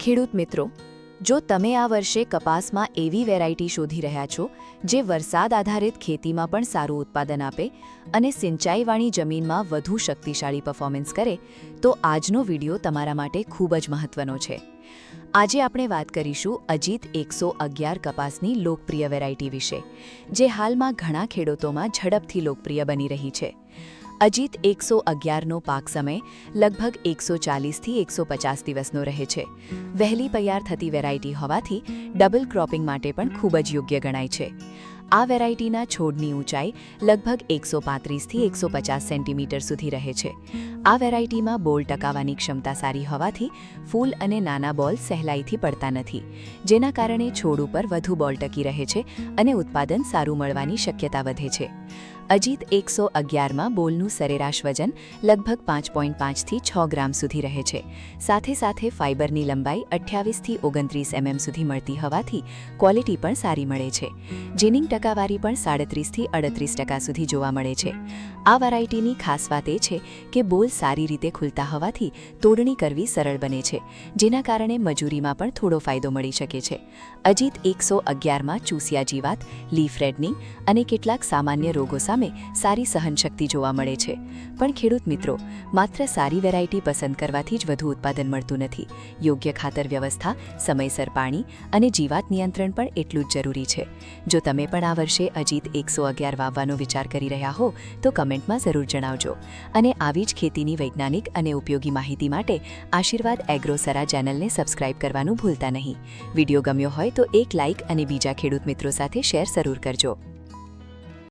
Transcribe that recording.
ખેડૂત મિત્રો, જો તમે આ વર્ષે કપાસમાં એવી વેરાયટી શોધી રહ્યા છો જે વરસાદ આધારિત ખેતીમાં પણ સારું ઉત્પાદન આપે અને સિંચાઈવાળી જમીનમાં વધુ શક્તિશાળી પરફોર્મન્સ કરે, તો આજનો વિડિયો તમારા માટે ખૂબ જ મહત્વનો છે. આજે આપણે વાત કરીશું અજીત 111 કપાસની લોકપ્રિય વેરાયટી વિશે, જે હાલમાં ઘણા ખેડૂતોમાં ઝડપથી લોકપ્રિય બની રહી છે. અજીત 111નો પાક સમય લગભગ 140થી 150 દિવસનો રહે છે. વહેલી તૈયાર થતી વેરાયટી હોવાથી ડબલ ક્રોપિંગ માટે પણ ખૂબ જ યોગ્ય ગણાય છે. આ વેરાયટીના છોડની ઊંચાઈ લગભગ 135થી 150 સેન્ટીમીટર સુધી રહે છે. આ વેરાયટીમાં બોલ ટકાવવાની ક્ષમતા સારી હોવાથી ફૂલ અને નાના બોલ સહેલાઈથી પડતા નથી, જેના કારણે છોડ ઉપર વધુ બોલ ટકી રહે છે અને ઉત્પાદન સારું મળવાની શક્યતા વધે છે. અજીત 111માં બોલનું સરેરાશ વજન લગભગ 5.5થી 6 ગ્રામ સુધી રહે છે. સાથે સાથે ફાઇબરની લંબાઈ 28થી 29 mm સુધી મળતી હોવાથી ક્વોલિટી પણ સારી મળે છે. જીનિંગ ટકાવારી પણ 37થી 38% સુધી જોવા મળે છે. આ વેરાયટીની ખાસ વાત એ છે કે બોલ સારી રીતે ખુલતા હોવાથી તોડણી કરવી સરળ બને છે, જેના કારણે મજૂરીમાં પણ થોડો ફાયદો મળી શકે છે. અજીત 111માં ચૂસિયા જીવાત, લીફ રેડનિંગ અને કેટલાક સામાન્ય રોગો સામે સારી સહનશક્તિ જોવા મળે છે. પણ ખેડૂત મિત્રો, માત્ર સારી વેરાયટી પસંદ કરવાથી જ વધુ ઉત્પાદન મળતું નથી. યોગ્ય ખાતર વ્યવસ્થા, સમયસર પાણી અને જીવાત નિયંત્રણ પણ એટલું જ જરૂરી છે. જો તમે પણ આ વર્ષે અજીત 111 વાવવાનો વિચાર કરી રહ્યા હો, તો કમેન્ટમાં જરૂર જણાવજો. અને આવી જ ખેતીની વૈજ્ઞાનિક અને ઉપયોગી માહિતી માટે આશીર્વાદ એગ્રોસરા ચેનલને સબસ્ક્રાઇબ કરવાનું ભૂલતા નહીં. વિડીયો ગમ્યો હોય તો એક લાઇક અને બીજા ખેડૂત મિત્રો સાથે શેર જરૂર કરજો.